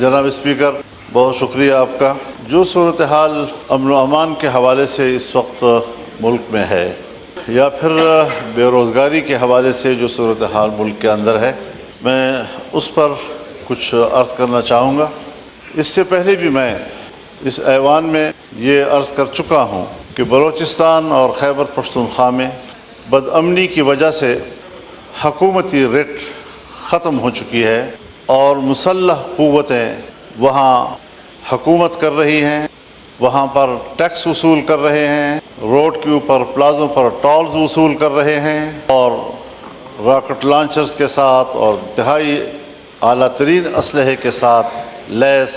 جناب اسپیکر، بہت شکریہ آپ کا۔ جو صورتحال امن و امان کے حوالے سے اس وقت ملک میں ہے یا پھر بے روزگاری کے حوالے سے جو صورتحال ملک کے اندر ہے، میں اس پر کچھ عرض کرنا چاہوں گا۔ اس سے پہلے بھی میں اس ایوان میں یہ عرض کر چکا ہوں کہ بلوچستان اور خیبر پختونخوا میں بدامنی کی وجہ سے حکومتی ریٹ ختم ہو چکی ہے اور مسلح قوتیں وہاں حکومت کر رہی ہیں، وہاں پر ٹیکس وصول کر رہے ہیں، روڈ کے اوپر پلازوں پر ٹولز وصول کر رہے ہیں اور راکٹ لانچرز کے ساتھ اور انتہائی اعلیٰ ترین اسلحے کے ساتھ لیس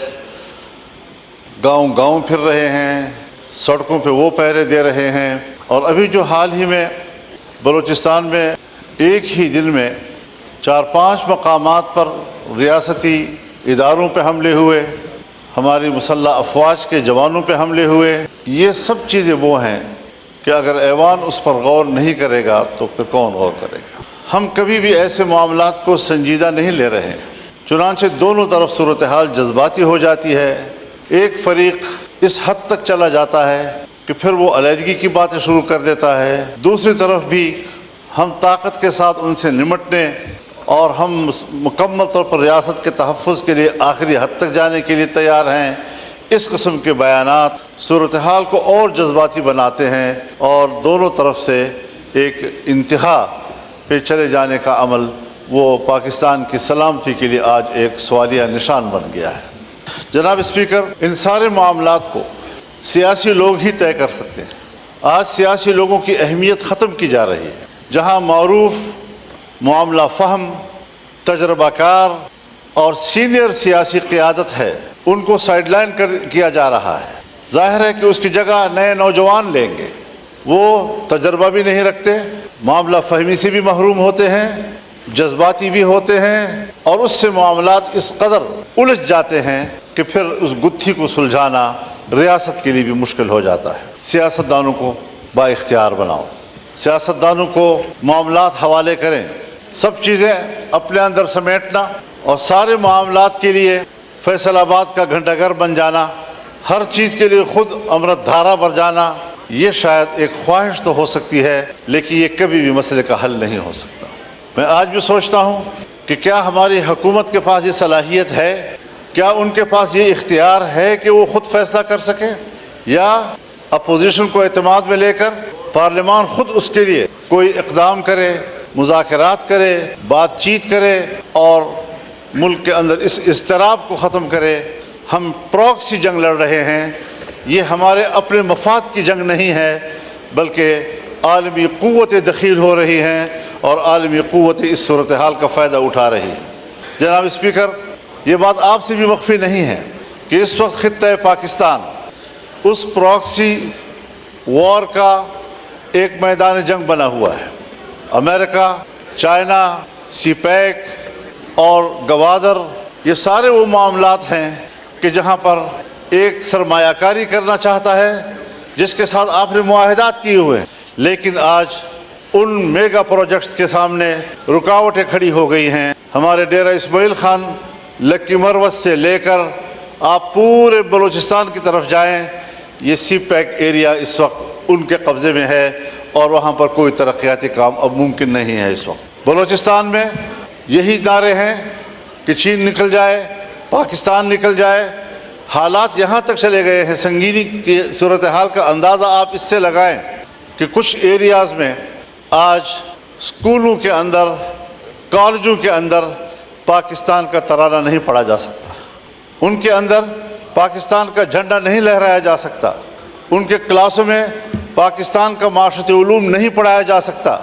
گاؤں گاؤں پھر رہے ہیں، سڑکوں پہ وہ پہرے دے رہے ہیں۔ اور ابھی جو حال ہی میں بلوچستان میں ایک ہی دن میں 4-5 مقامات پر ریاستی اداروں پہ حملے ہوئے، ہماری مسلح افواج کے جوانوں پہ حملے ہوئے، یہ سب چیزیں وہ ہیں کہ اگر ایوان اس پر غور نہیں کرے گا تو پھر کون غور کرے گا؟ ہم کبھی بھی ایسے معاملات کو سنجیدہ نہیں لے رہے، چنانچہ دونوں طرف صورتحال جذباتی ہو جاتی ہے۔ ایک فریق اس حد تک چلا جاتا ہے کہ پھر وہ علیحدگی کی باتیں شروع کر دیتا ہے، دوسری طرف بھی ہم طاقت کے ساتھ ان سے نمٹنے اور ہم مکمل طور پر ریاست کے تحفظ کے لیے آخری حد تک جانے کے لیے تیار ہیں۔ اس قسم کے بیانات صورتحال کو اور جذباتی بناتے ہیں اور دونوں طرف سے ایک انتہا پہ چلے جانے کا عمل وہ پاکستان کی سلامتی کے لیے آج ایک سوالیہ نشان بن گیا ہے۔ جناب اسپیکر، ان سارے معاملات کو سیاسی لوگ ہی طے کر سکتے ہیں۔ آج سیاسی لوگوں کی اہمیت ختم کی جا رہی ہے۔ جہاں معروف، معاملہ فہم، تجربہ کار اور سینئر سیاسی قیادت ہے، ان کو سائیڈ لائن کیا جا رہا ہے۔ ظاہر ہے کہ اس کی جگہ نئے نوجوان لیں گے، وہ تجربہ بھی نہیں رکھتے، معاملہ فہمی سے بھی محروم ہوتے ہیں، جذباتی بھی ہوتے ہیں اور اس سے معاملات اس قدر الجھ جاتے ہیں کہ پھر اس گتھی کو سلجھانا ریاست کے لیے بھی مشکل ہو جاتا ہے۔ سیاستدانوں کو با اختیار بناؤ، سیاستدانوں کو معاملات حوالے کریں، سب چیزیں اپنے اندر سمیٹنا اور سارے معاملات کے لیے فیصل آباد کا گھنٹہ گھر بن جانا، ہر چیز کے لیے خود امرت دھارا بن جانا، یہ شاید ایک خواہش تو ہو سکتی ہے لیکن یہ کبھی بھی مسئلے کا حل نہیں ہو سکتا۔ میں آج بھی سوچتا ہوں کہ کیا ہماری حکومت کے پاس یہ صلاحیت ہے، کیا ان کے پاس یہ اختیار ہے کہ وہ خود فیصلہ کر سکیں، یا اپوزیشن کو اعتماد میں لے کر پارلیمان خود اس کے لیے کوئی اقدام کرے، مذاکرات کرے، بات چیت کرے اور ملک کے اندر اس اضطراب کو ختم کرے۔ ہم پراکسی جنگ لڑ رہے ہیں، یہ ہمارے اپنے مفاد کی جنگ نہیں ہے بلکہ عالمی قوتیں دخیل ہو رہی ہیں اور عالمی قوتیں اس صورتحال کا فائدہ اٹھا رہی ہیں۔ جناب اسپیکر، یہ بات آپ سے بھی مخفی نہیں ہے کہ اس وقت خطہ پاکستان اس پراکسی وار کا ایک میدان جنگ بنا ہوا ہے۔ امریکہ، چائنا، سی پیک اور گوادر، یہ سارے وہ معاملات ہیں کہ جہاں پر ایک سرمایہ کاری کرنا چاہتا ہے جس کے ساتھ آپ نے معاہدات کیے ہوئے ہیں، لیکن آج ان میگا پروجیکٹس کے سامنے رکاوٹیں کھڑی ہو گئی ہیں۔ ہمارے ڈیرہ اسماعیل خان، لکی مروت سے لے کر آپ پورے بلوچستان کی طرف جائیں، یہ سی پیک ایریا اس وقت ان کے قبضے میں ہے اور وہاں پر کوئی ترقیاتی کام اب ممکن نہیں ہے۔ اس وقت بلوچستان میں یہی نعرے ہیں کہ چین نکل جائے، پاکستان نکل جائے۔ حالات یہاں تک چلے گئے ہیں، سنگینی کی صورتحال کا اندازہ آپ اس سے لگائیں کہ کچھ ایریاز میں آج اسکولوں کے اندر، کالجوں کے اندر پاکستان کا ترانہ نہیں پڑھا جا سکتا، ان کے اندر پاکستان کا جھنڈا نہیں لہرایا جا سکتا، ان کے کلاسوں میں پاکستان کا معاشرتی علوم نہیں پڑھایا جا سکتا۔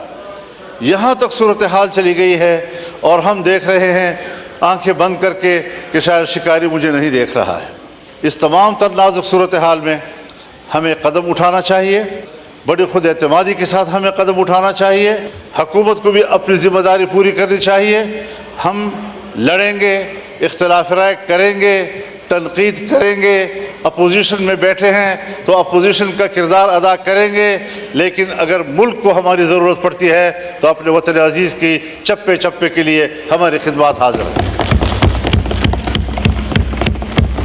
یہاں تک صورتحال چلی گئی ہے اور ہم دیکھ رہے ہیں آنکھیں بند کر کے کہ شاید شکاری مجھے نہیں دیکھ رہا ہے۔ اس تمام تر نازک صورتحال میں ہمیں قدم اٹھانا چاہیے، بڑی خود اعتمادی کے ساتھ ہمیں قدم اٹھانا چاہیے، حکومت کو بھی اپنی ذمہ داری پوری کرنی چاہیے۔ ہم لڑیں گے، اختلاف رائے کریں گے، تنقید کریں گے، اپوزیشن میں بیٹھے ہیں تو اپوزیشن کا کردار ادا کریں گے، لیکن اگر ملک کو ہماری ضرورت پڑتی ہے تو اپنے وطن عزیز کی چپے چپے کے لیے ہماری خدمات حاضر ہیں۔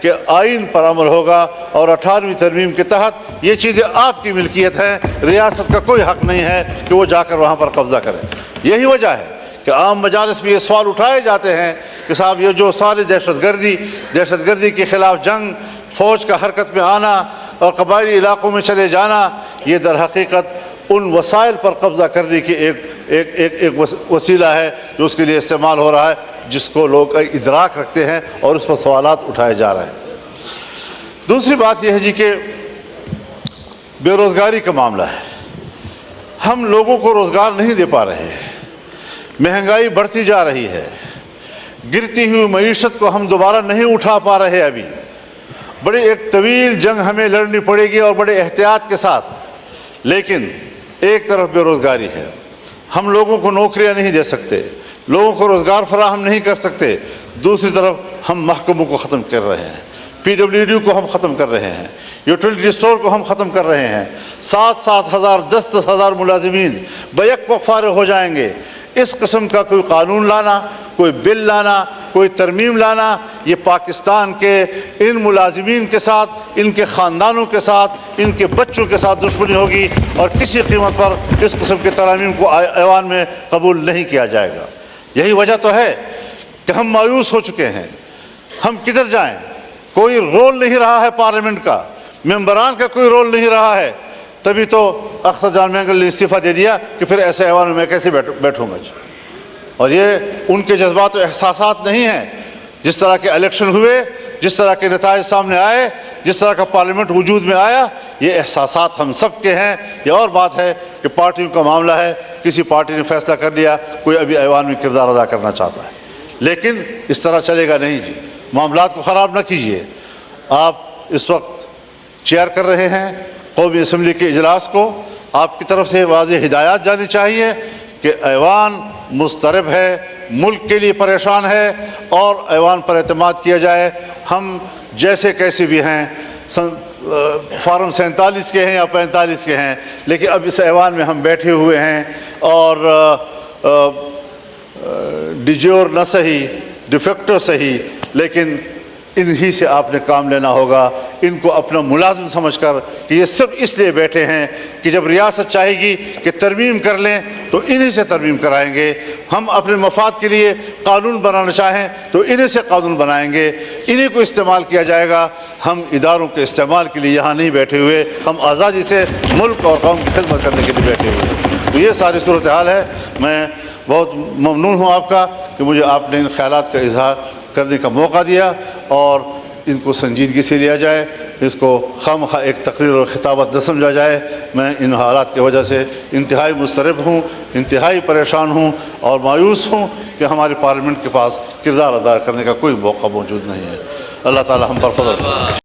کہ آئین پر عمل ہوگا اور 18ویں ترمیم کے تحت یہ چیزیں آپ کی ملکیت ہیں، ریاست کا کوئی حق نہیں ہے کہ وہ جا کر وہاں پر قبضہ کرے۔ یہی وجہ ہے کہ عام مجالس میں یہ سوال اٹھائے جاتے ہیں کہ صاحب یہ جو ساری دہشت گردی کے خلاف جنگ، فوج کا حرکت میں آنا اور قبائلی علاقوں میں چلے جانا، یہ در حقیقت ان وسائل پر قبضہ کرنے کی ایک وسیلہ ہے جو اس کے لیے استعمال ہو رہا ہے، جس کو لوگ ادراک رکھتے ہیں اور اس پر سوالات اٹھائے جا رہے ہیں۔ دوسری بات یہ ہے جی کہ بے روزگاری کا معاملہ ہے۔ ہم لوگوں کو روزگار نہیں دے پا رہے، مہنگائی بڑھتی جا رہی ہے، گرتی ہوئی معیشت کو ہم دوبارہ نہیں اٹھا پا رہے۔ ابھی بڑی ایک طویل جنگ ہمیں لڑنی پڑے گی اور بڑے احتیاط کے ساتھ، لیکن ایک طرف بے روزگاری ہے، ہم لوگوں کو نوکریاں نہیں دے سکتے، لوگوں کو روزگار فراہم نہیں کر سکتے، دوسری طرف ہم محکموں کو ختم کر رہے ہیں، PWD کو ہم ختم کر رہے ہیں، یوٹیلیٹی اسٹور کو ہم ختم کر رہے ہیں، 7-7 ہزار 10-10 ہزار ملازمین بیک وقت فارغ ہو جائیں گے۔ اس قسم کا کوئی قانون لانا، کوئی بل لانا، کوئی ترمیم لانا، یہ پاکستان کے ان ملازمین کے ساتھ، ان کے خاندانوں کے ساتھ، ان کے بچوں کے ساتھ دشمنی ہوگی، اور کسی قیمت پر اس قسم کے ترامیم کو ایوان میں قبول نہیں کیا جائے گا۔ یہی وجہ تو ہے کہ ہم مایوس ہو چکے ہیں۔ ہم کدھر جائیں؟ کوئی رول نہیں رہا ہے پارلیمنٹ کا، ممبران کا کوئی رول نہیں رہا ہے۔ تبھی تو اختر جان مینگل نے استعفیٰ دے دیا کہ پھر ایسے ایوان میں کیسے بیٹھوں گا جی۔ اور یہ ان کے جذبات و احساسات نہیں ہیں۔ جس طرح کے الیکشن ہوئے، جس طرح کے نتائج سامنے آئے، جس طرح کا پارلیمنٹ وجود میں آیا، یہ احساسات ہم سب کے ہیں۔ یہ اور بات ہے کہ پارٹیوں کا معاملہ ہے، کسی پارٹی نے فیصلہ کر لیا، کوئی ابھی ایوان میں کردار ادا کرنا چاہتا ہے، لیکن اس طرح چلے گا نہیں جی۔ معاملات کو خراب نہ کیجیے۔ آپ اس وقت چیئر کر رہے ہیں قومی اسمبلی کے اجلاس کو، آپ کی طرف سے واضح ہدایات جانی چاہیے کہ ایوان مضطرب ہے، ملک کے لیے پریشان ہے، اور ایوان پر اعتماد کیا جائے۔ ہم جیسے کیسے بھی ہیں، فارم 47 کے ہیں یا 45 کے ہیں، لیکن اب اس ایوان میں ہم بیٹھے ہوئے ہیں، اور ڈیجور نہ صحیح، ڈیفیکٹو صحیح، لیکن انہی سے آپ نے کام لینا ہوگا۔ ان کو اپنا ملازم سمجھ کر کہ یہ صرف اس لیے بیٹھے ہیں کہ جب ریاست چاہے گی کہ ترمیم کر لیں تو انہی سے ترمیم کرائیں گے۔ ہم اپنے مفاد کے لیے قانون بنانا چاہیں تو انہی سے قانون بنائیں گے، انہی کو استعمال کیا جائے گا۔ ہم اداروں کے استعمال کے لیے یہاں نہیں بیٹھے ہوئے، ہم آزادی سے ملک اور قوم کی خدمت کرنے کے لیے بیٹھے ہوئے ہیں۔ تو یہ ساری صورتحال ہے۔ میں بہت ممنون ہوں آپ کا کہ مجھے آپ نے ان خیالات کا اظہار کرنے کا موقع دیا، اور ان کو سنجیدگی سے لیا جائے، اس کو خواہ ایک تقریر اور خطابت نہ سمجھا جائے۔ میں ان حالات کی وجہ سے انتہائی مضطرب ہوں، انتہائی پریشان ہوں اور مایوس ہوں کہ ہمارے پارلیمنٹ کے پاس کردار ادا کرنے کا کوئی موقع موجود نہیں ہے۔ اللہ تعالی ہم پر فضل